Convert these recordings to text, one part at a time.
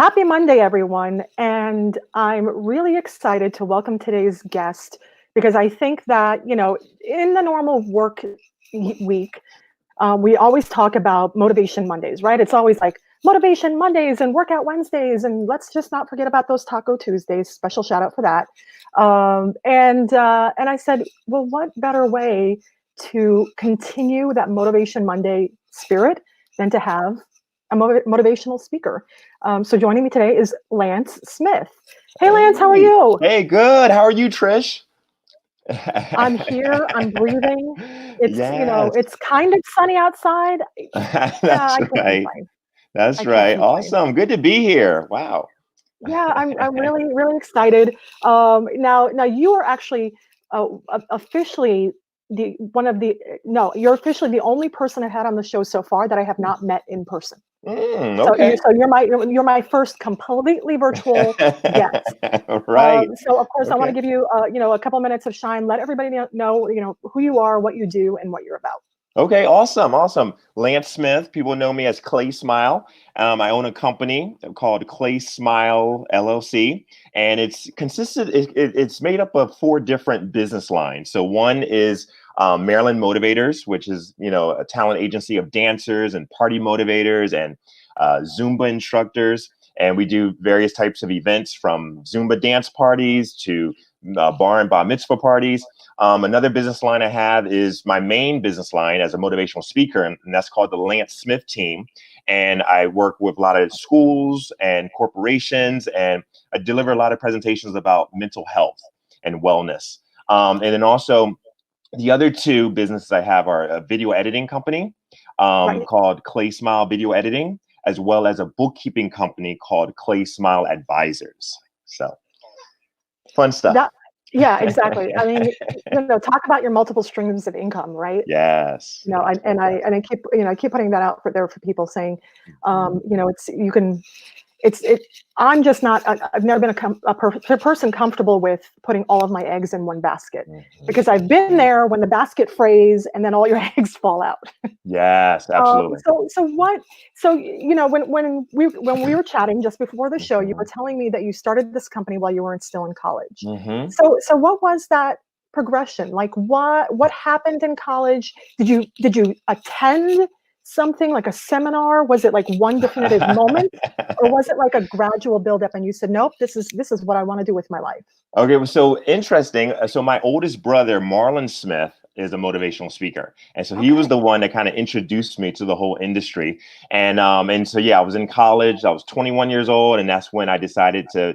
Happy Monday, everyone. And I'm really excited to welcome today's guest because I think that, in the normal work week, we always talk about Motivation Mondays, right? It's always like Motivation Mondays and Workout Wednesdays. And let's just not forget about those Taco Tuesdays. Special shout out for that. And I said, well, what better way to continue that Motivation Monday spirit than to have a motivational speaker? So joining me today is Lance Smith. Hey, Lance, how are you? Hey, good. How are you, Trish? I'm here. I'm breathing. Yes, It's kind of sunny outside. Yeah, that's I can't right. complain. That's I can't right. complain. Awesome. Good to be here. Wow. Yeah, I'm really really excited. Now you are actually officially the one of the no, you're officially the only person I've had on the show so far that I have not met in person. So you Okay. so you're my first completely virtual guest. Right. So of course I want to Okay. give you a couple minutes of shine. Let everybody know who you are, what you do, and what you're about. Okay, awesome, awesome. Lance Smith, people know me as Claysmile. I own a company called Claysmile LLC, and it's made up of four different business lines. So one is Maryland Motivators, which is a talent agency of dancers and party motivators and Zumba instructors, and we do various types of events from Zumba dance parties to bar and bar mitzvah parties. Another business line I have is my main business line as a motivational speaker, and that's called the Lance Smith Team. And I work with a lot of schools and corporations, and I deliver a lot of presentations about mental health and wellness. And then also, the other two businesses I have are a video editing company Right. called Claysmile Video Editing, as well as a bookkeeping company called Claysmile Advisors. So fun stuff. That yeah, exactly. I mean, talk about your multiple streams of income, right? Yes, You know, yes, I keep I keep putting that out for people saying, Mhm. it's you can it's it. I'm just not. I've never been a person comfortable with putting all of my eggs in one basket Mhm. because I've been there when the basket frays and then all your eggs fall out. Yes, absolutely. When we were chatting just before the show, you were Mhm. telling me that you started this company while you were still in college. Mhm. So what was that progression? Like what happened in college? Did you attend something like a seminar? Was it like one definitive moment? Or was it like a gradual buildup and you said, nope, this is what I want to do with my life? Okay, well, so interesting. So my oldest brother, Marlon Smith, is a motivational speaker, and so he was Okay. the one that kind of introduced me to the whole industry. And so yeah, I was in college. I was 21 years old, and that's when I decided to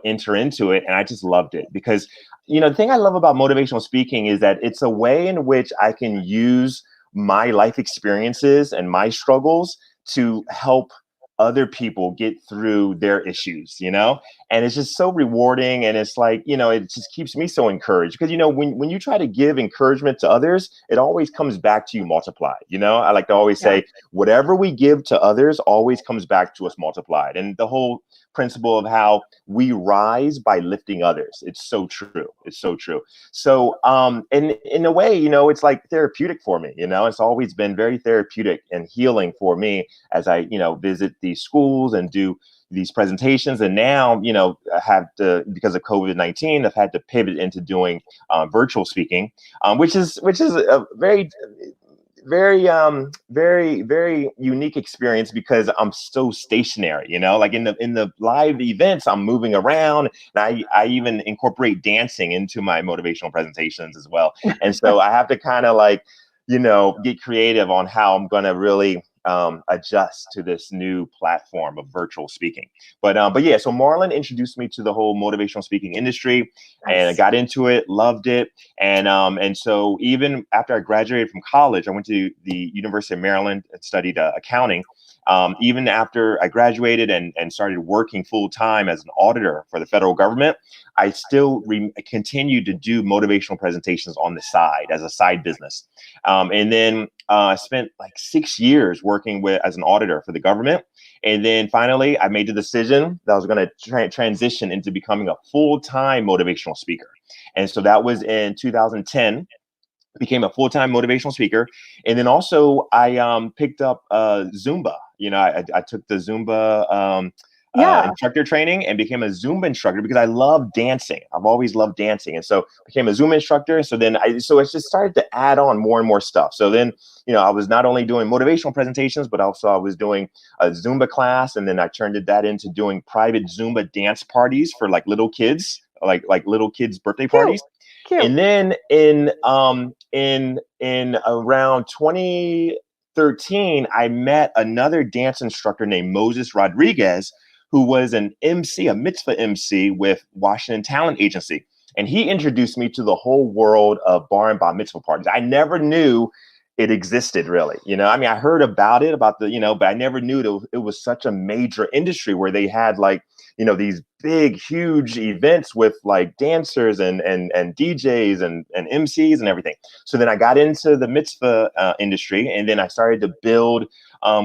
enter into it, and I just loved it because the thing I love about motivational speaking is that it's a way in which I can use my life experiences and my struggles to help other people get through their issues, and it's just so rewarding, and it's like it just keeps me so encouraged because when you try to give encouragement to others, it always comes back to you multiplied. I like to always Yeah. say whatever we give to others always comes back to us multiplied, and the whole principle of how we rise by lifting others, it's so true. It's so true. So in a way, it's like therapeutic for me. It's always been very therapeutic and healing for me as I visit these schools and do these presentations. And now, I have to, because of COVID-19, I've had to pivot into doing virtual speaking, which is a very unique experience because I'm so stationary, like in the live events, I'm moving around, and I even incorporate dancing into my motivational presentations as well. And so I have to kind of like, get creative on how I'm going to really adjust to this new platform of virtual speaking. But yeah, so Marlon introduced me to the whole motivational speaking industry, and I Nice. got into it, loved it, and so even after I graduated from college, I went to the University of Maryland and studied accounting. Even after I graduated and started working full time as an auditor for the federal government, I still continued to do motivational presentations on the side as a side business. And then I spent like 6 years working as an auditor for the government. And then finally, I made the decision that I was going to transition into becoming a full-time motivational speaker. And so that was in 2010. Became a full-time motivational speaker. And then also I picked up Zumba. I took the Zumba Yeah. instructor training and became a Zumba instructor because I love dancing. I've always loved dancing. And so became a Zumba instructor. So then so it just started to add on more and more stuff. So then, I was not only doing motivational presentations, but also I was doing a Zumba class. And then I turned that into doing private Zumba dance parties for like little kids, like little kids' birthday Cute. parties. Cute. And then in around 2013, I met another dance instructor named Moses Rodriguez, who was an MC, a mitzvah MC with Washington Talent Agency. And he introduced me to the whole world of bar and bat mitzvah parties. I never knew it existed, really. I mean, I heard about it, but I never knew it was such a major industry where they had like, these big, huge events with like dancers and DJs and MCs and everything. So then I got into the mitzvah industry, and then I started to build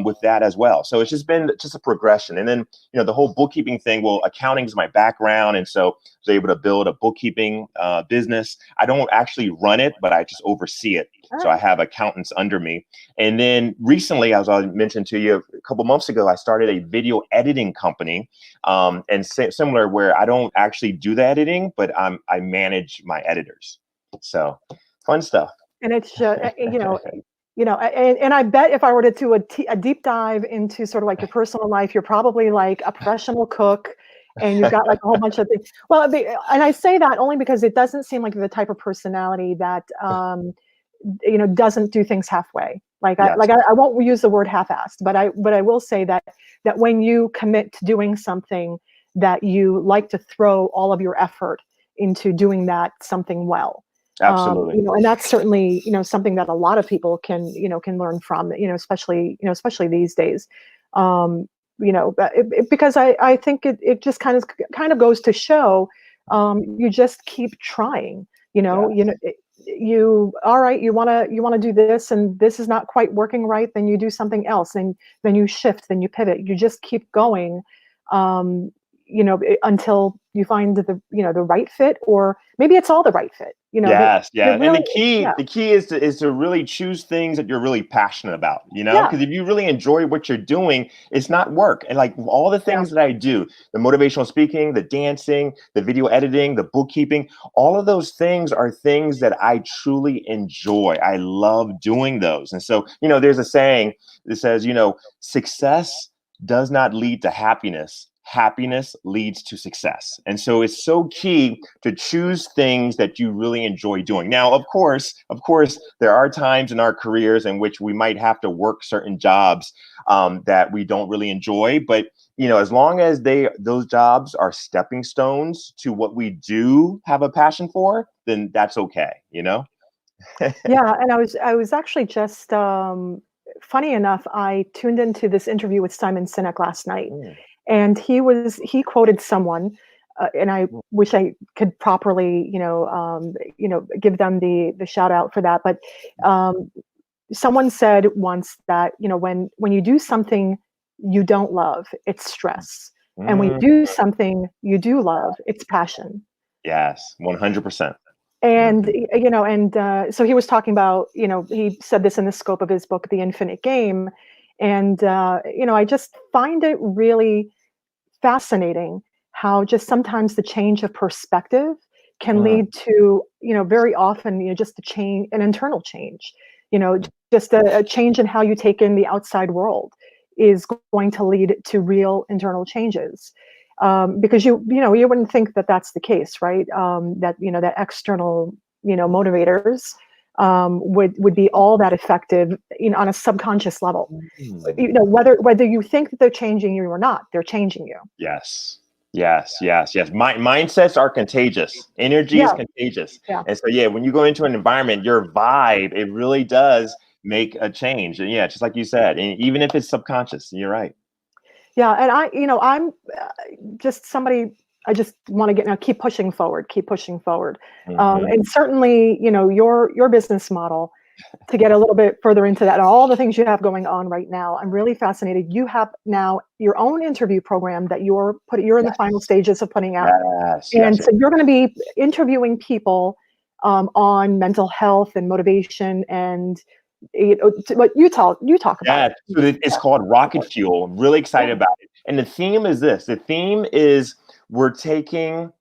with that as well. So it's just been just a progression. And then, the whole bookkeeping thing, well, accounting is my background. And so I was able to build a bookkeeping business. I don't actually run it, but I just oversee it. So I have accountants under me. And then recently, as I mentioned to you a couple months ago, I started a video editing company, and similar, where I don't actually do the editing, but I manage my editors. So fun stuff. And it's just, and I bet if I were to do a deep dive into sort of like your personal life, you're probably like a professional cook, and you've got like a whole bunch of things. Well, and I say that only because it doesn't seem like the type of personality that doesn't do things halfway. Like Yes. I won't use the word half-assed, but I will say that when you commit to doing something, that you like to throw all of your effort into doing that something well. Absolutely. And that's certainly something that a lot of people can learn from, especially these days. Because I think it just kind of goes to show, you just keep trying. All right, you want to do this, and this is not quite working right, then you do something else, and then you shift, then you pivot. You just keep going, until you find the right fit, or maybe it's all the right fit. Yes, yeah. really, And the key is to really choose things that you're really passionate about, Yeah. because if you really enjoy what you're doing, it's not work. And like all the things that I do, the motivational speaking, the dancing, the video editing, the bookkeeping, all of those things are things that I truly enjoy. I love doing those. And so, there's a saying that says, success does not lead to happiness. Happiness leads to success. And so it's so key to choose things that you really enjoy doing. Now, of course, there are times in our careers in which we might have to work certain jobs that we don't really enjoy. But, as long as those jobs are stepping stones to what we do have a passion for, then that's okay, Yeah. And I was actually just, funny enough, I tuned into this interview with Simon Sinek last night. And he quoted someone, and I wish I could properly, give them the shout out for that. But someone said once that, when you do something you don't love, it's stress, and when you do something you do love, it's passion. Yes, 100%. And so he was talking about, he said this in the scope of his book, The Infinite Game, and I just find it really fascinating how just sometimes the change of perspective can lead to, very often, just an internal change, just a change in how you take in the outside world is going to lead to real internal changes. Because you wouldn't think that that's the case, right? That external, motivators would be all that effective, on a subconscious level. Whether you think that they're changing you or not, they're changing you. Yes. Mindsets are contagious. Energy is contagious. Yeah. And so, when you go into an environment, your vibe, it really does make a change. And just like you said, and even if it's subconscious, you're right. Yeah. And I'm just somebody, I just want to keep pushing forward. And certainly, your business model, to get a little bit further into that, and all the things you have going on right now, I'm really fascinated. You have now your own interview program that you're in the final stages of putting out. So you're going to be interviewing people on mental health and motivation and what you talk about Yeah, it. so it's called Rocket Fuel. I'm really excited Yeah, about it. And the theme is this. The theme is we're taking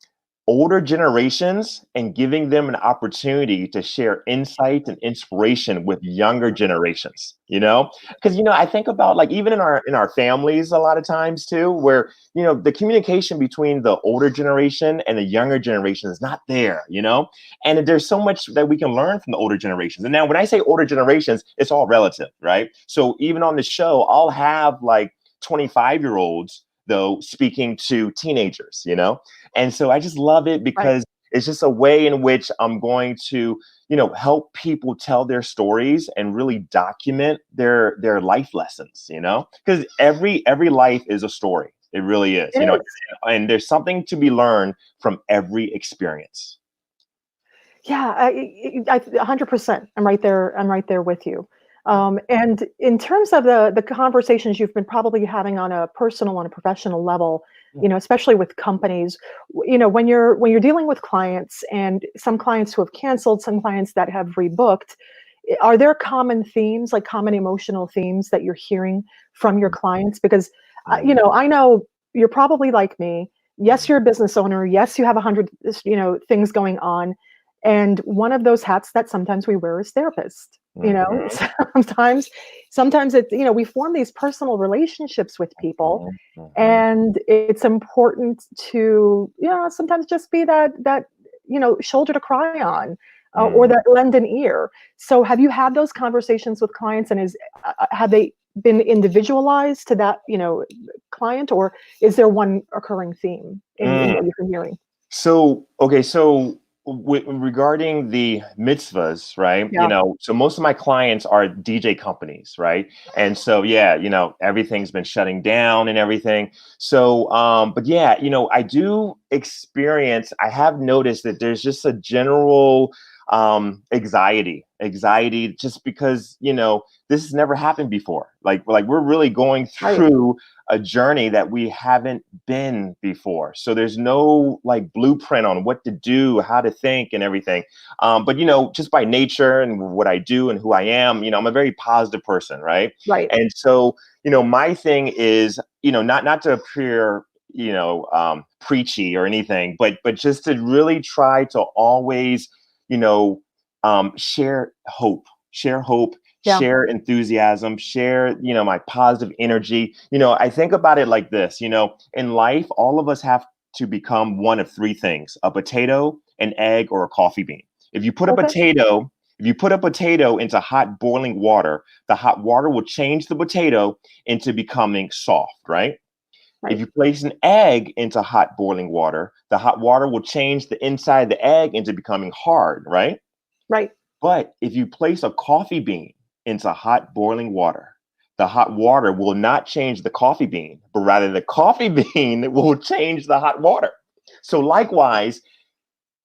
older generations and giving them an opportunity to share insight and inspiration with younger generations, because I think about, like, even in our families a lot of times too, where the communication between the older generation and the younger generation is not there, and there's so much that we can learn from the older generations. And now when I say older generations, it's all relative, right? So even on the show, I'll have like 25-year-olds though speaking to teenagers, and so I just love it right. because it's just a way in which I'm going to, help people tell their stories and really document their life lessons, because every life is a story. It really is, It is. and there's something to be learned from every experience. Yeah, 100%. I'm right there. I'm right there with you. And in terms of the conversations you've been probably having on a personal, on a professional level, especially with companies, when you're dealing with clients, and some clients who have canceled, some clients that have rebooked, are there common themes, like common emotional themes that you're hearing from your clients? Because I know you're probably like me. Yes, you're a business owner. Yes, you have 100 things going on. And one of those hats that sometimes we wear is therapist. Mhm, Sometimes it's, we form these personal relationships with people, mhm, mhm, and it's important to, sometimes just be that shoulder to cry on, or mhm. that lend an ear. So have you had those conversations with clients, and have they been individualized to that, client, or is there one occurring theme in Mm. what you've been hearing? So, okay, so regarding the mitzvahs, right? Yeah. So most of my clients are DJ companies, right? And so, yeah, everything's been shutting down and everything. So, but yeah, I do experience, I have noticed that there's just a general anxiety just because, this has never happened before. Like we're really going Right. through a journey that we haven't been before. So there's no like blueprint on what to do, how to think, and everything. But just by nature and what I do and who I am, I'm a very positive person, right? Right. And so, my thing is, not to appear, preachy or anything, but just to really try to always, share hope, Yeah. share enthusiasm, share, my positive energy. I think about it like this, in life, all of us have to become one of three things: a potato, an egg, or a coffee bean. If you put a Okay. potato, if you put a potato into hot boiling water, the hot water will change the potato into becoming soft, right? If Right. you place an egg into hot boiling water, the hot water will change the inside of the egg into becoming hard, right? Right. But if you place a coffee bean into hot boiling water, the hot water will not change the coffee bean, but rather the coffee bean will change the hot water. So likewise,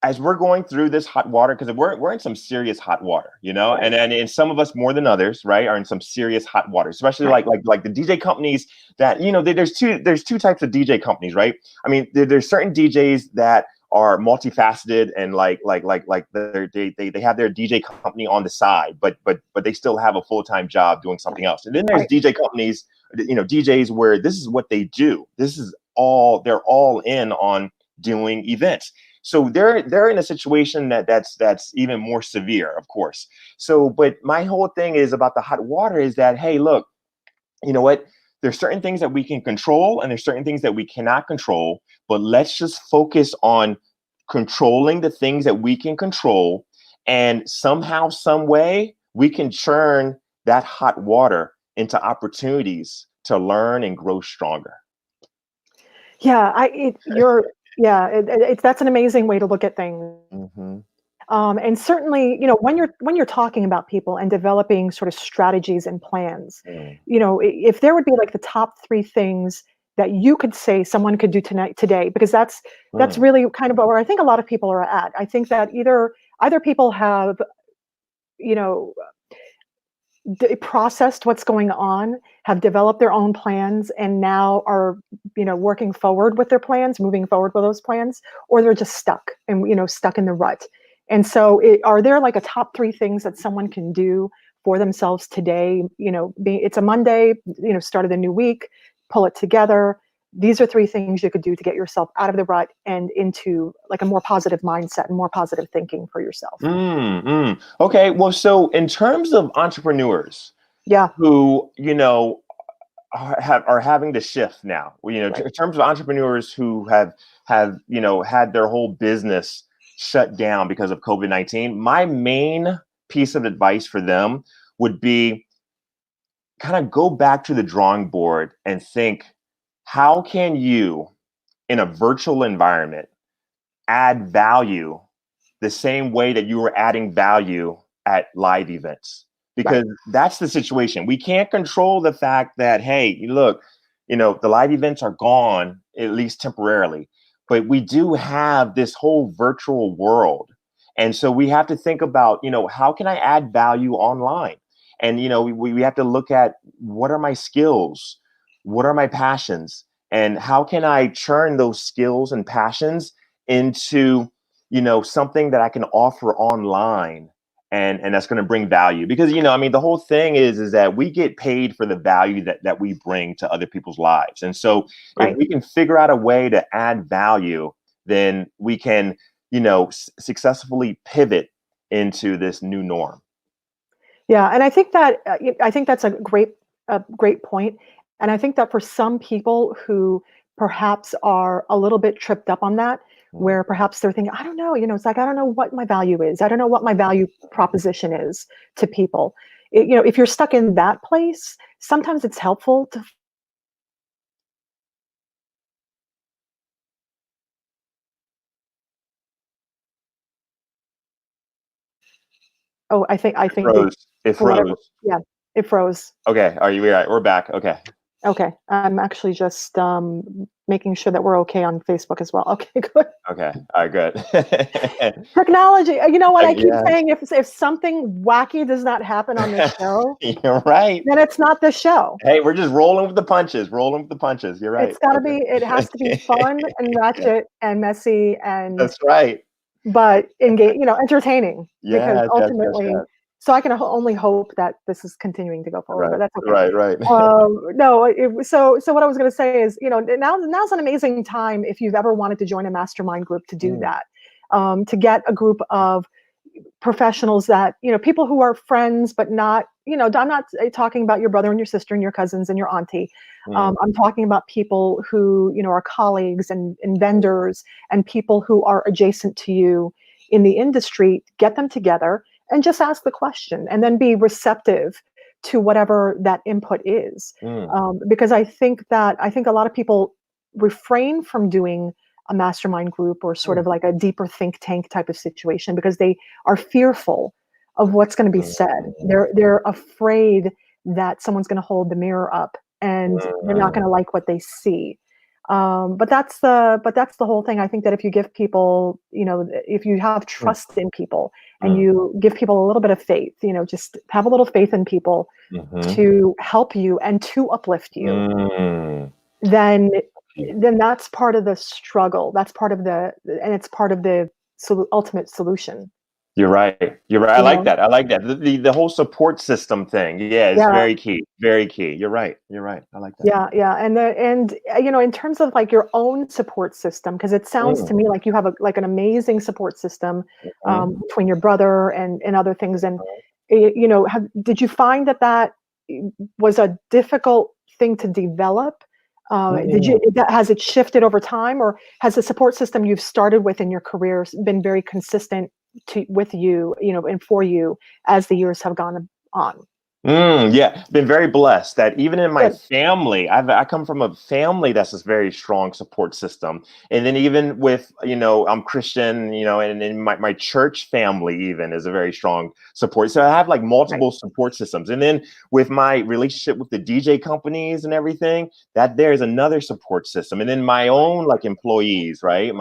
as we're going through this hot water, because we're in some serious hot water, Right. and some of us more than others, right, are in some serious hot water, especially Right. like the DJ companies that there's two types of DJ companies, right? I mean, there's certain DJs that are multifaceted and like they have their DJ company on the side, but they still have a full-time job doing something else. And then there's Right. DJ companies, DJs where this is what they do. They're all in on doing events. So they're in a situation that's even more severe, of course. So, but my whole thing is about the hot water is that, hey, look, you know what? There's certain things that we can control and there's certain things that we cannot control, but let's just focus on controlling the things that we can control, and somehow, some way, we can churn that hot water into opportunities to learn and grow stronger. Yeah. Yeah. It's that's an amazing way to look at things. Hmm. And certainly, when you're talking about people and developing sort of strategies and plans, if there would be like the top three things that you could say someone could do tonight today, because that's Mm. really kind of where I think a lot of people are at. I think that either people have, you know, processed what's going on, have developed their own plans, and now are, working forward with their plans, moving forward with those plans, or they're just stuck and, stuck in the rut. And so, are there like a top three things that someone can do for themselves today, it's a Monday, start of the new week, pull it together. These are 3 things you could do to get yourself out of the rut and into like a more positive mindset and more positive thinking for yourself. Okay. Well, so in terms of entrepreneurs Yeah. who, are having to shift now, Right. in terms of entrepreneurs who have had their whole business shut down because of COVID-19, my main piece of advice for them would be kind of go back to the drawing board and think, how can you, in a virtual environment, add value the same way that you were adding value at live events? Because that's the situation. We can't control the fact that, hey, look, the live events are gone, at least temporarily, but we do have this whole virtual world. And so we have to think about, how can I add value online? And, we have to look at, what are my skills? What are my passions? And how can I turn those skills and passions into, something that I can offer online, and that's going to bring value? Because, the whole thing is that we get paid for the value that we bring to other people's lives. And so if we can figure out a way to add value, then we can, successfully pivot into this new norm. Yeah, and I think that's a great point. And I think that for some people who perhaps are a little bit tripped up on that, where perhaps they're thinking, I don't know, it's like, I don't know what my value is. I don't know what my value proposition is to people. If you're stuck in that place, sometimes it's helpful to. Oh, I think It for whatever. froze. Yeah, it froze. Okay. Are you right? We're back. Okay. Okay, I'm actually just making sure that we're okay on Facebook as well. Okay, good. Okay. All right, good. Technology. You know what I keep Yes, saying? If something wacky does not happen on this show, you're right. then it's not the show. Hey, we're just rolling with the punches. Rolling with the punches. You're right. It's got to be. It has to be Okay. fun and ratchet and messy That's right. but entertaining, because Yes, yes, yes, ultimately. yes. So I can only hope that this is continuing to go forward, but Right, that's okay. right, right. No, so what I was going to say is, now's an amazing time if you've ever wanted to join a mastermind group to do that, to get a group of professionals that, people who are friends, but not, I'm not talking about your brother and your sister and your cousins and your auntie. I'm talking about people who, are colleagues and vendors and people who are adjacent to you in the industry. Get them together and just ask the question, and then be receptive to whatever that input is. Because I think a lot of people refrain from doing a mastermind group or sort of like a deeper think tank type of situation because they are fearful of what's going to be said. They're afraid that someone's going to hold the mirror up and they're not going to like what they see. But that's the whole thing. I think that if you give people, if you have trust in people and you give people a little bit of faith, just have a little faith in people to help you and to uplift you, then that's part of the struggle. That's part of and it's part of the ultimate solution. You're right. You're right. I like that. I like that. The whole support system thing. Yeah, it's Yeah. very key. Very key. You're right. You're right. I like that. Yeah, yeah, and in terms of like your own support system, because it sounds to me like you have an amazing support system between your brother and other things. And did you find that was a difficult thing to develop? Has it shifted over time, or has the support system you've started with in your career been very consistent with you, and for you as the years have gone on? Yeah, been very blessed that even in my Good. family, I come from a family that's a very strong support system. And then even with, I'm Christian, and in my church family even is a very strong support. So I have like multiple support systems. And then with my relationship with the DJ companies and everything, that there's another support system. And then my own like employees, right?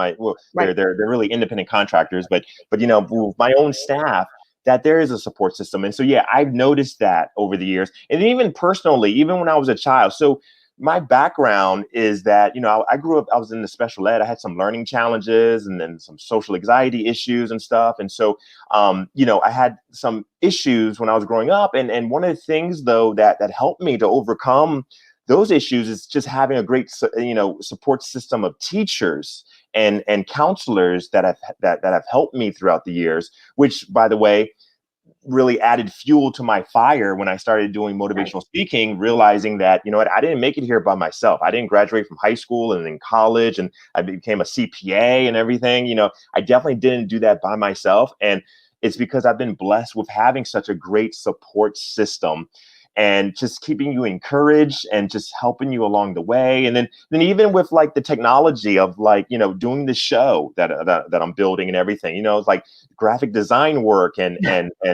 They're really independent contractors, but with my own staff, that there is a support system. And so, yeah, I've noticed that over the years. And even personally, even when I was a child. So my background is that, I grew up, I was in the special ed. I had some learning challenges and then some social anxiety issues and stuff. And so, I had some issues when I was growing up. And one of the things, though, that helped me to overcome those issues is just having a great, support system of teachers and counselors that have helped me throughout the years, which, by the way, really added fuel to my fire when I started doing motivational speaking, realizing that, I didn't make it here by myself. I didn't graduate from high school and then college and I became a CPA and everything. I definitely didn't do that by myself. And it's because I've been blessed with having such a great support system and just keeping you encouraged and just helping you along the way. And then even with like the technology of like, doing the show that I'm building and everything, it's like graphic design work and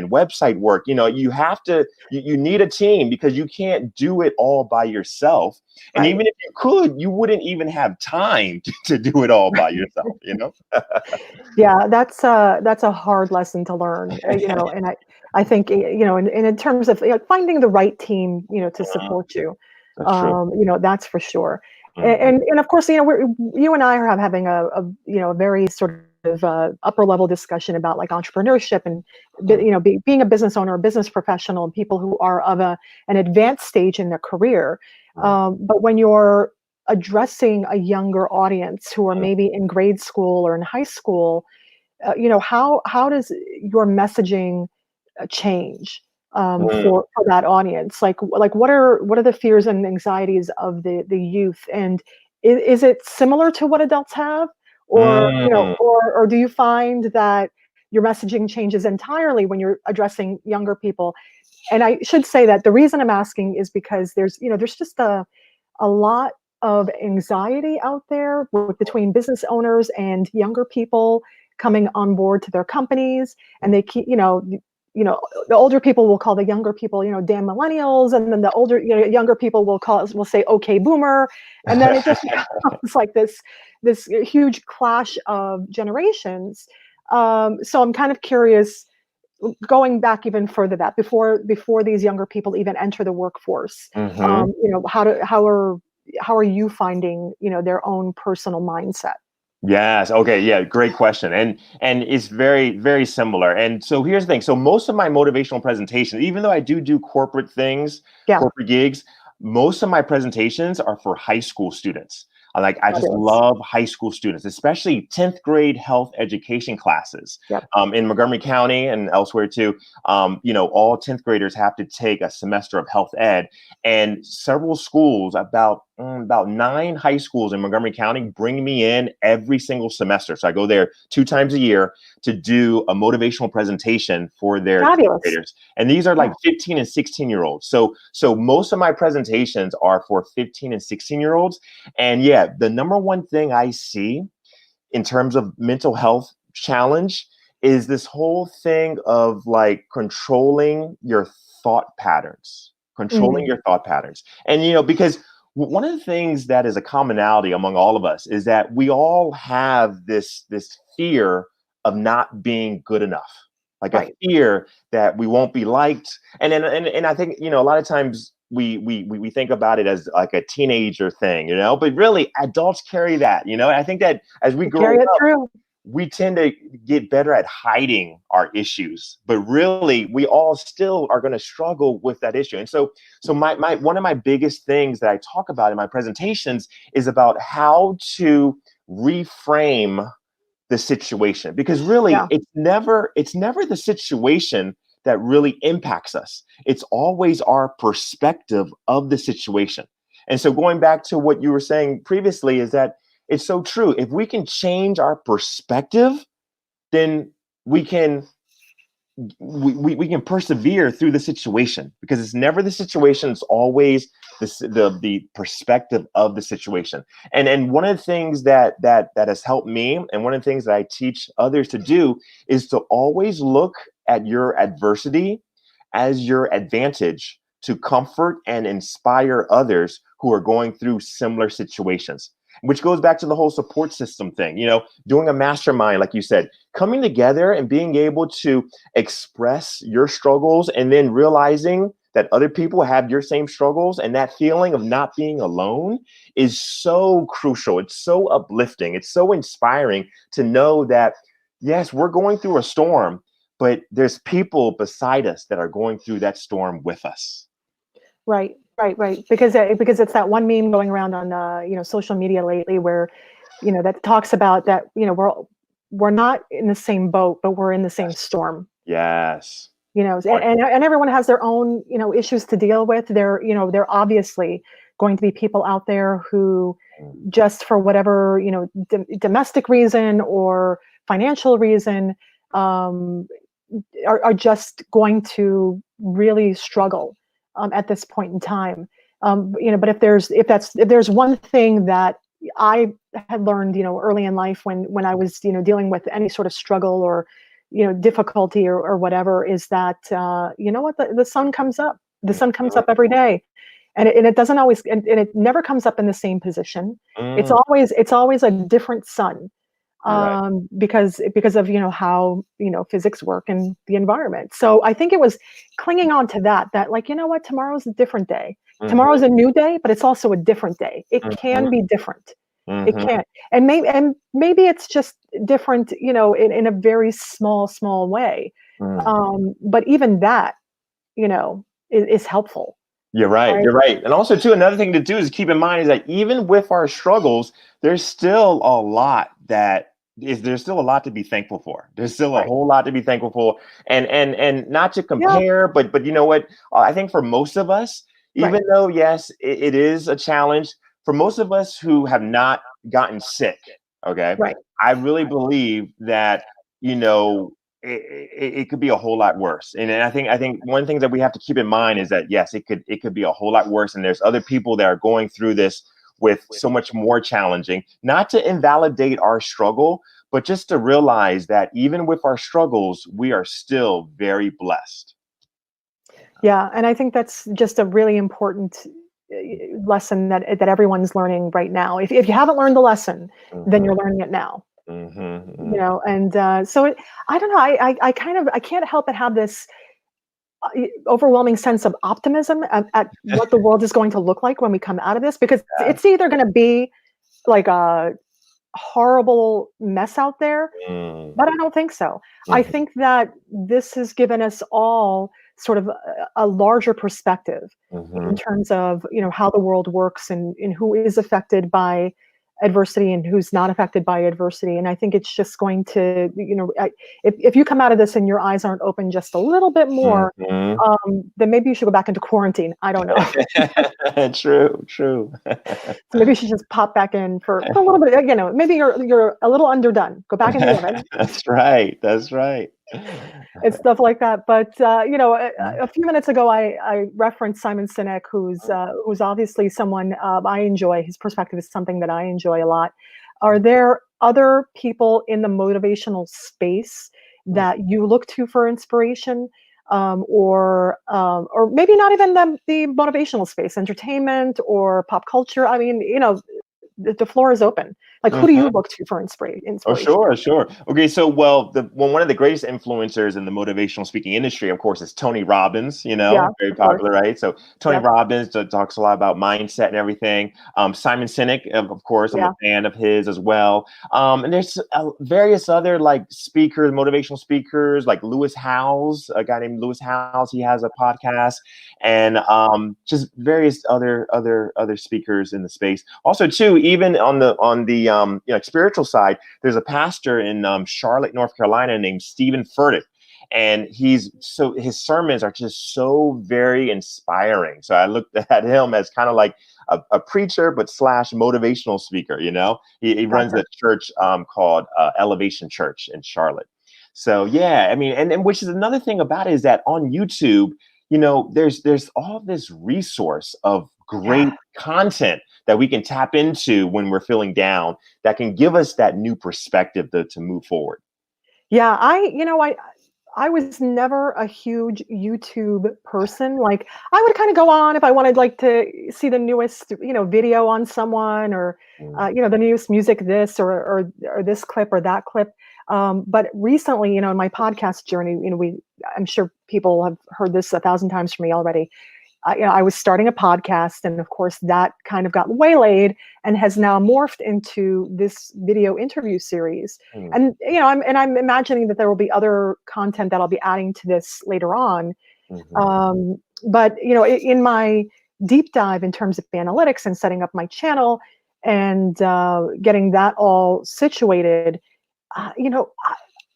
website work, you need a team because you can't do it all by yourself. And even if you could, you wouldn't even have time to do it all by yourself, Yeah, that's a hard lesson to learn, and I think, and in terms of finding the right team, to support you, That's true. that's for sure. Mhm. And of course, you and I are having a very sort of upper level discussion about like entrepreneurship and, being a business owner, a business professional, and people who are of an advanced stage in their career. But when you're addressing a younger audience who are maybe in grade school or in high school, how does your messaging change Mhm. for that audience? Like what are the fears and anxieties of the youth, and is it similar to what adults have, or Mm. or do you find that your messaging changes entirely when you're addressing younger people? And I should say that the reason I'm asking is because there's just a lot of anxiety out there between business owners and younger people coming on board to their companies, and they keep, the older people will call the younger people, damn millennials, and then the younger people will say okay boomer, and then it just becomes like this huge clash of generations. So I'm kind of curious, going back even further, that before these younger people even enter the workforce, Mhm. how are you finding, their own personal mindset? Yes. Okay. Yeah. Great question. And it's very, very similar. And so here's the thing. So most of my motivational presentations, even though I do corporate things, Yeah, corporate gigs, most of my presentations are for high school students. I just fabulous. love high school students, especially 10th grade health education classes. Yep. In Montgomery County and elsewhere too. All 10th graders have to take a semester of health ed, and several schools, about 9 high schools in Montgomery County, bring me in every single semester. So I go there 2 times a year to do a motivational presentation for their 10th Fabulous. graders. And these are like Yeah. 15 and 16-year-olds. So most of my presentations are for 15 and 16-year-olds. And yeah, the number one thing I see in terms of mental health challenge is this whole thing of like controlling your thought patterns, controlling Mhm. your thought patterns. And, because one of the things that is a commonality among all of us is that we all have this fear of not being good enough, like a Right. fear that we won't be liked. And I think, a lot of times we think about it as like a teenager thing, but really adults carry that, I think that as we You grow carry it up, through. we tend to get better at hiding our issues, but really we all still are going to struggle with that issue. And so my one of my biggest things that I talk about in my presentations is about how to reframe the situation, because really Yeah. it's never the situation that really impacts us. It's always our perspective of the situation. And so going back to what you were saying previously is that it's so true. If we can change our perspective, then we can we can persevere through the situation, because it's never the situation, it's always the perspective of the situation. And one of the things that has helped me, and one of the things that I teach others to do, is to always look at your adversity as your advantage to comfort and inspire others who are going through similar situations, which goes back to the whole support system thing. Doing a mastermind, like you said, coming together and being able to express your struggles, and then realizing that other people have your same struggles, and that feeling of not being alone is so crucial. It's so uplifting. It's so inspiring to know that, yes, we're going through a storm, but there's people beside us that are going through that storm with us. Right, right, right. Because it's that one meme going around on social media lately where that talks about that we're not in the same boat, but we're in the same storm. Yes. And everyone has their own issues to deal with. There obviously going to be people out there who just for whatever domestic reason or financial reason are just going to really struggle at this point in time. But if there's one thing that I had learned, early in life when I was, dealing with any sort of struggle or, difficulty or whatever, is that, what, the sun comes up. The sun comes up every day. And it doesn't always, and it never comes up in the same position. It's always a different sun. Right. Because of how physics work and the environment. So I think it was clinging on to that like, what, tomorrow's a different day. Tomorrow's a new day, but it's also a different day. It can be different. It can, and maybe it's just different, in a very small way. But even that, is helpful. You're right. Right? You're right. And also, too, another thing to do is keep in mind is that even with our struggles, there's still a lot there's still a lot to be thankful for. There's still a Right. whole lot to be thankful for, and not to Yeah. compare, but you know what? I think for most of us, even Right. though yes, it is a challenge for most of us who have not gotten sick. Okay, Right. I really believe that it could be a whole lot worse. And I think one thing that we have to keep in mind is that yes, it could be a whole lot worse. And there's other people that are going through this with so much more challenging, not to invalidate our struggle, but just to realize that even with our struggles, we are still very blessed. Yeah. And I think that's just a really important lesson that everyone's learning right now. If you haven't learned the lesson, then you're learning it now. And so I don't know. I can't help but have this overwhelming sense of optimism at what the world is going to look like when we come out of this, because Yeah. it's either going to be like a horrible mess out there, but I don't think so. I think that this has given us all sort of a larger perspective in terms of how the world works and who is affected by adversity and who's not affected by adversity. And I think it's just going to, if you come out of this and your eyes aren't open just a little bit more, then maybe you should go back into quarantine. I don't know. True. So maybe you should just pop back in for a little bit. Maybe you're a little underdone. Go back in the oven. That's right. That's right. And stuff like that. But a few minutes ago, I referenced Simon Sinek, who's obviously someone I enjoy. His perspective is something that I enjoy a lot. Are there other people in the motivational space that you look to for inspiration, or maybe not even the motivational space, entertainment or pop culture? I mean, the floor is open. Like, who do you look to for inspiration? Oh, sure. Okay, so one of the greatest influencers in the motivational speaking industry, of course, is Tony Robbins. Yeah, Very of course. popular, right? So Tony Yep. Robbins talks a lot about mindset and everything. Simon Sinek, of course, I'm Yeah. a fan of his as well. And there's various other like speakers, motivational speakers, like Lewis Howes, a guy named Lewis Howes. He has a podcast, and just various other speakers in the space. Also, too, even on the spiritual side, there's a pastor in Charlotte, North Carolina named Stephen Furtick. And his sermons are just so very inspiring. So I looked at him as kind of like a preacher, but / motivational speaker. He runs a church called Elevation Church in Charlotte. So yeah, I mean, and which is another thing about it is that on YouTube, there's all this resource of great content that we can tap into when we're feeling down that can give us that new perspective to move forward. Yeah, I was never a huge YouTube person. Like, I would kind of go on if I wanted like to see the newest, video on someone, or the newest music, this or this clip or that clip. But recently, in my podcast journey, I'm sure people have heard this 1,000 times from me already. I was starting a podcast, and of course that kind of got waylaid and has now morphed into this video interview series. Mm. And I'm imagining that there will be other content that I'll be adding to this later on. But in my deep dive in terms of analytics and setting up my channel and getting that all situated,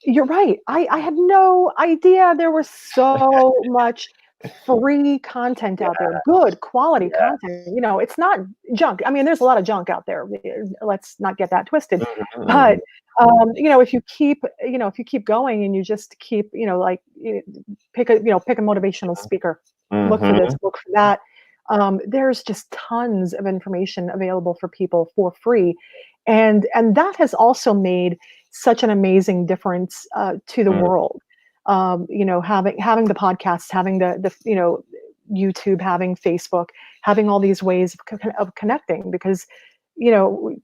you're right. I had no idea there was so much free content out there, good quality Yeah. content. It's not junk. I mean, there's a lot of junk out there. Let's not get that twisted. Mhm, But mhm, if you keep going and you just keep, pick a motivational speaker, look for this, mhm, look for that. There's just tons of information available for people for free, and that has also made such an amazing difference to the mhm, world. Having the podcasts, having the YouTube, having Facebook, having all these ways of connecting, because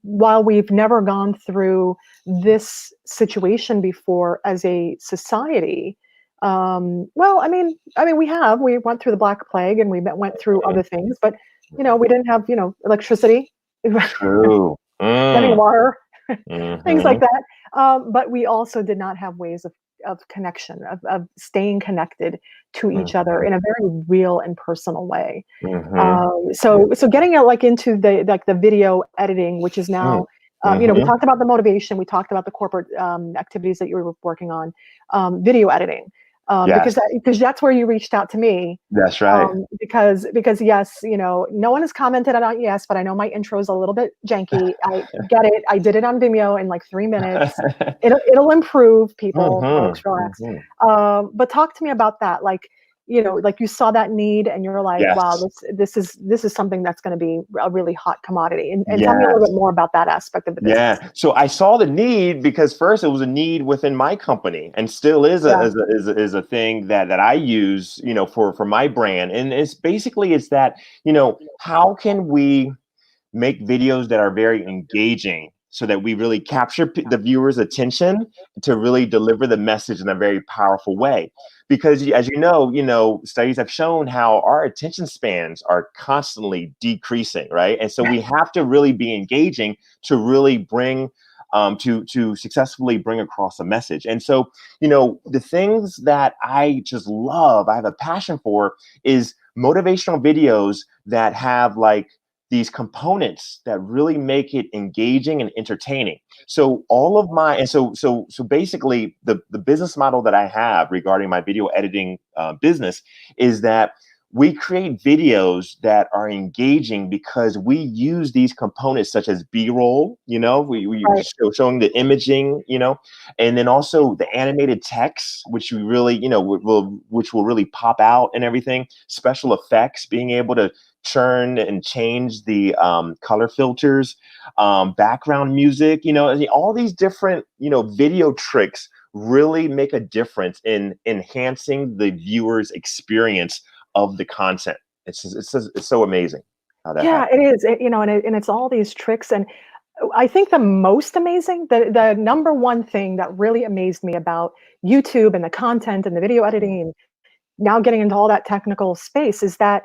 while we've never gone through this situation before as a society, well, we went through the Black Plague and we went through other things, but we didn't have electricity, True. running water, things like Mhm, that. But we also did not have ways of connection, of staying connected to each other mhm, in a very real and personal way. mhm, So getting it like into the video editing, which is mm, now, we mhm. talked about the motivation, we talked about the corporate activities that you were working on, video editing, Yes, because that's where you reached out to me. that's right. Because yes, no one has commented on it, yes, but I know my intro is a little bit janky. I get it. I did it on Vimeo in like 3 minutes. It'll improve, people. Folks, Mhm, relax. mhm. But talk to me about that. Like, like you saw that need and you're like, wow, Yes, this is something that's going to be a really hot commodity. And tell me a little bit yes. more about that aspect of the business. Yeah. So I saw the need because first it was a need within my company and still is a Yeah. thing that I use, for my brand. And it's that, how can we make videos that are very engaging so that we really capture the viewer's attention to really deliver the message in a very powerful way. Because as studies have shown how our attention spans are constantly decreasing, right? And so we have to really be engaging to really bring to successfully bring across a message. And so, the things that I just love, I have a passion for, is motivational videos that have like these components that really make it engaging and entertaining. So all of my and so basically the business model that I have regarding my video editing business is that we create videos that are engaging because we use these components such as B-roll, we Right. showing the imaging, and then also the animated text, which we really, which will really pop out and everything, special effects, being able to churn and change the color filters, background music, all these different, video tricks really make a difference in enhancing the viewer's experience of the content. It's so amazing how that Yeah, happens. it is. And it's all these tricks. And I think the most amazing, the number one thing that really amazed me about YouTube and the content and the video editing and now getting into all that technical space is that,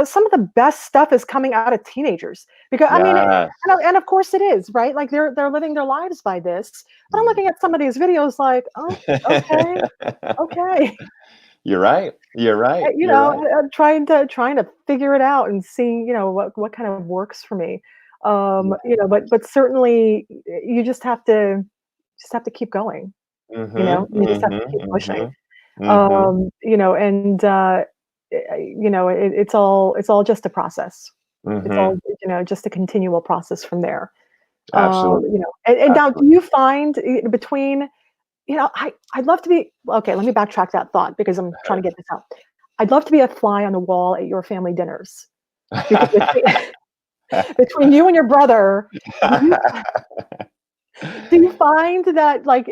some of the best stuff is coming out of teenagers. Because I mean, Yes. and of course it is, right? Like they're living their lives by this. But I'm looking at some of these videos like, oh, okay, okay. You're right. You're right. You You're know, right. trying to figure it out and seeing, what kind of works for me. But certainly you just have to keep going. Mhm, You just have to mhm, keep pushing. mhm, mhm. And it's all just a process. It's all, Mhm. just a continual process from there. Absolutely. And now do Absolutely. you find between, I'd love to be, okay, let me backtrack that thought because I'm trying to get this out. I'd love to be a fly on the wall at your family dinners because between you and your brother, do you find that, like,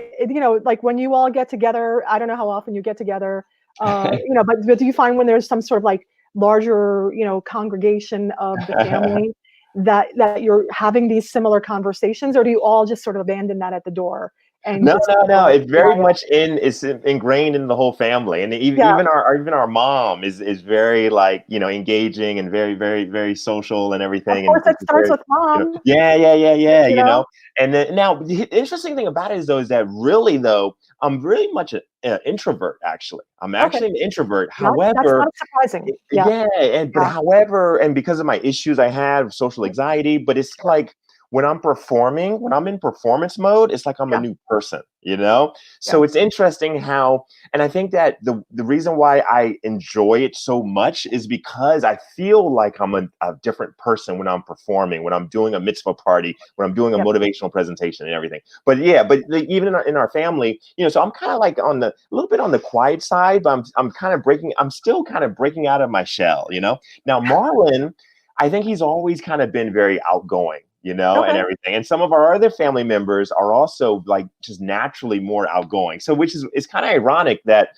like when you all get together, I don't know how often you get together, but do you find when there's some sort of like larger, congregation of the family that you're having these similar conversations, or do you all just sort of abandon that at the door and No, just no, no. know It's who very I am. much it's ingrained in the whole family, and Yeah, even our mom is very like engaging and very very very social and of everything, and course it just starts very with mom, yeah yeah yeah yeah you know? and then now the interesting thing about it is though is that really though I'm really much an introvert actually. I'm Okay, actually an introvert. not that's However, not surprising. Yeah, yeah, and but yeah, however, and because of my issues I had, social mhm, anxiety, but it's like when I'm performing, when I'm in performance mode, it's like I'm a yeah, new person, you know? yeah, So it's interesting how, and I think that the reason why I enjoy it so much is because I feel like I'm a different person when I'm performing, when I'm doing a mitzvah party, when I'm doing a yeah, motivational presentation and everything. But yeah, but even in our family, so I'm kind of like on the a little bit on the quiet side, but I'm kind of breaking. I'm still kind of breaking out of my shell. Now Marlon, I think he's always kind of been very outgoing. And okay. everything. And some of our other family members are also like just naturally more outgoing. So, which is it's kind of ironic that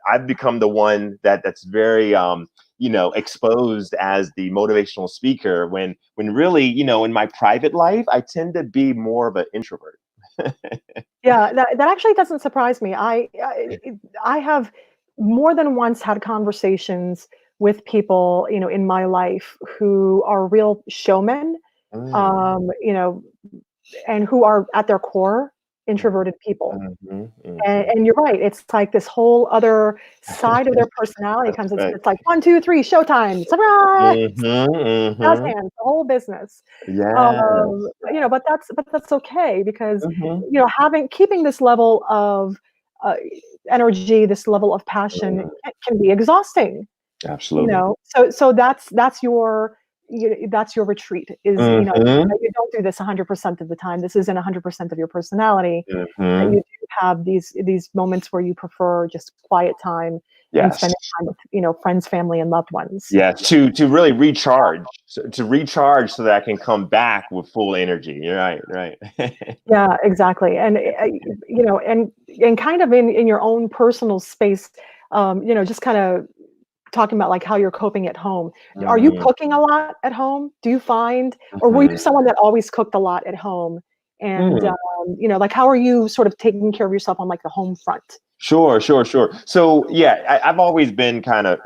I've become the one that's very exposed as the motivational speaker when really in my private life I tend to be more of an introvert. Yeah, that actually doesn't surprise me. I have more than once had conversations with people, in my life who are real showmen, Mm, um, you know, and who are at their core introverted people. mhm, And, mhm. and you're right. It's like this whole other side of their personality That's comes. It's, right. it's like 1, 2, 3, showtime, surprise, Mhm, jazz mhm. hands, the whole business. Yes. But that's okay because Mhm. having keeping this level of uh, energy, this level of passion Mm, can be exhausting. absolutely. So that's your retreat is Mhm, that you don't do this 100% of the time. This isn't 100% of your personality. That you mhm. do have these moments where you prefer just quiet time and Yes. spending time with friends, family, and loved ones. Yes, to really recharge, to recharge so that I can come back with full energy. You're right, right. Yeah, exactly. And and kind of in your own personal space, just kind of talking about like how you're coping at home. Are you Mm, cooking a lot at home? Do you find, or were you mhm, someone that always cooked a lot at home? And mm. like how are you sort of taking care of yourself on like the home front? Sure, sure, sure. So yeah, I've always been kind of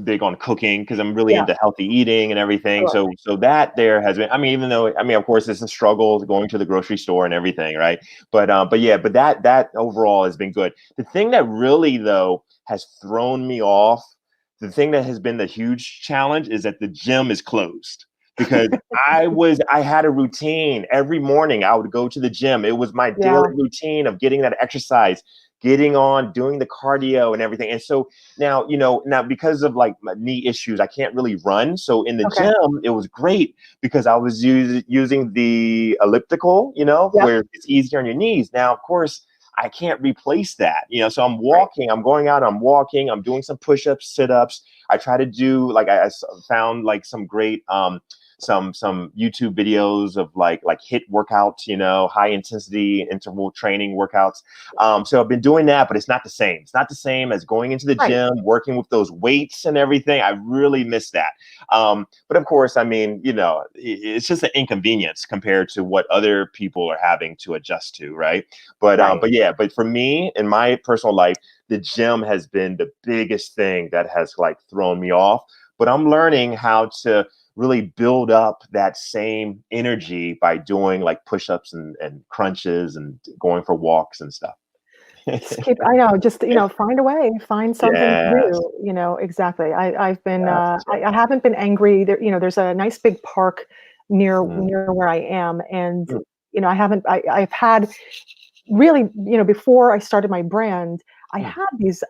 big on cooking because I'm really Yeah, into healthy eating and everything. sure. So that there has been. I mean, even though of course it's a struggle going to the grocery store and everything, right? But yeah, but that overall has been good. The thing that really though has thrown me off, the thing that has been the huge challenge is that the gym is closed because I had a routine every morning. I would go to the gym. It was my daily Yeah. routine of getting that exercise, getting on, doing the cardio and everything. And so now because of like my knee issues, I can't really run. So in the Okay. gym, it was great because I was using the elliptical, Yep. where it's easier on your knees. Now, of course, I can't replace that, so I'm Right. walking, I'm going out, I'm walking, I'm doing some push-ups, sit-ups. I try to do like found like some great some YouTube videos of like hit workouts, high intensity interval training workouts. So I've been doing that, but it's not the same. It's not the same as going into the Right. gym, working with those weights and everything. I really miss that. But of course, I mean, it's just an inconvenience compared to what other people are having to adjust to, right? Right. But yeah, but for me in my personal life, the gym has been the biggest thing that has like thrown me off. But I'm learning how to really build up that same energy by doing like push-ups and crunches and going for walks and stuff. I know, just, find a way, find something to Yes. do, exactly. I've been, Yes, that's right. I haven't been angry there, there's a nice big park Mm, near where I am. And, mm, I've had really, before I started my brand, I mm, had this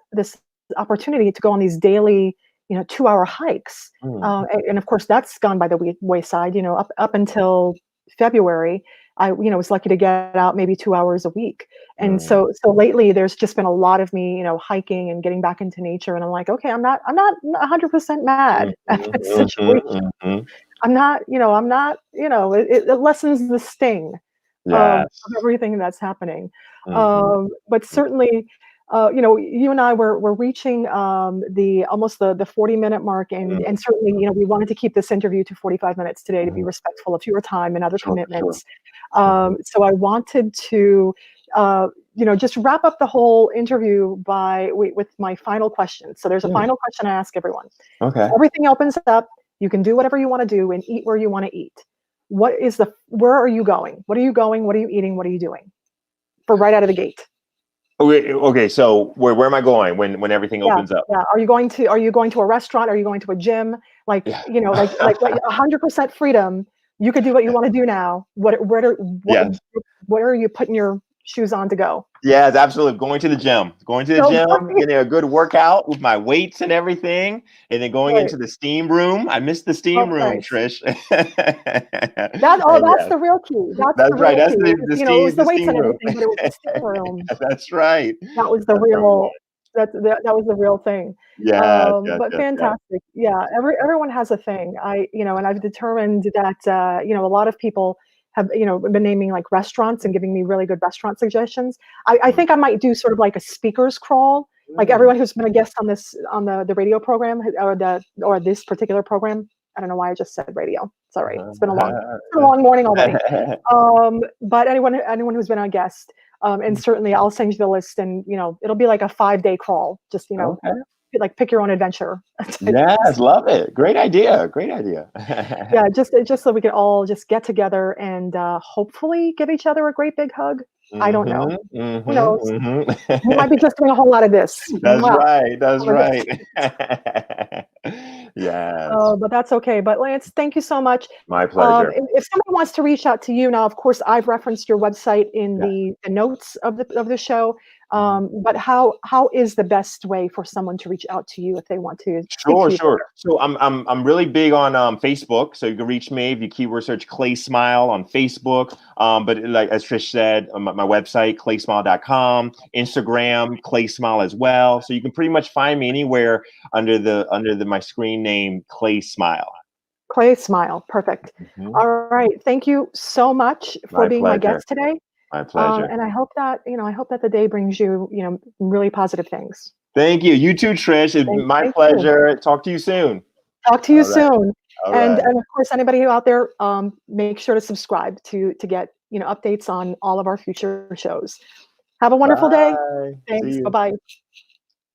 opportunity to go on these daily, 2-hour hikes. mm, And of course that's gone by the wayside, up until February. I, was lucky to get out maybe 2 hours a week. And mm, so lately there's just been a lot of me, hiking and getting back into nature. And I'm like, okay, I'm not 100% mm, mad at mhm, that mhm, situation. mhm. I'm not, it lessens the sting of Yes. everything that's happening. Mhm, But mm, certainly, you and I we're reaching almost the 40-minute mark, and certainly, we wanted to keep this interview to 45 minutes today to be respectful of your time and other commitments. So I wanted to just wrap up the whole interview with my final question. So there's a final question I ask everyone. Okay. Everything opens up. You can do whatever you want to do and eat where you want to eat. Where are you going? What are you going? What are you eating? What are you doing? For right out of the gate. Okay. So where am I going when everything opens up? Yeah. Are you going to a restaurant? Are you going to a gym? Like 100% freedom. You could do what you want to do now. What are you putting your shoes on to go? Yes, absolutely. Going to the gym, getting a good workout with my weights and everything, and then going into the steam room. I miss the steam room, Trish. That's the real key. That's right. That's the it was the weights and room. everything, but it was the steam room. That's right. That was the real. That was the real thing. But fantastic. Yeah, everyone has a thing. And I've determined that a lot of people have been naming like restaurants and giving me really good restaurant suggestions. I think I might do sort of like a speakers crawl. Like everyone who's been a guest on the radio program or this particular program. I don't know why I just said radio. Sorry, it's been a long morning already. But anyone who's been a guest. And certainly I'll send you the list, and it'll be like a 5-day crawl. Just like pick your own adventure. Yes, love it. Great idea. Yeah, just so we can all just get together and hopefully give each other a great big hug. I don't know. Who knows? We might be just doing a whole lot of this. That's right. Yes. But that's okay. But Lance, thank you so much. My pleasure. If somebody wants to reach out to you now, of course, I've referenced your website in the notes of the show. But how is the best way for someone to reach out to you if they want to? Sure. So I'm really big on Facebook. So you can reach me if you keyword search Claysmile on Facebook. But like as Trish said, my website claysmile.com, Instagram Claysmile as well. So you can pretty much find me anywhere under my screen name Claysmile. Claysmile, perfect. All right, thank you so much for being my guest today. My pleasure. And I hope that the day brings you really positive things. Thank you. You too, Trish. It's my pleasure. Talk to you soon. Talk to you soon. And right. of course, anybody out there, make sure to subscribe to get updates on all of our future shows. Have a wonderful day. Thanks. Bye-bye.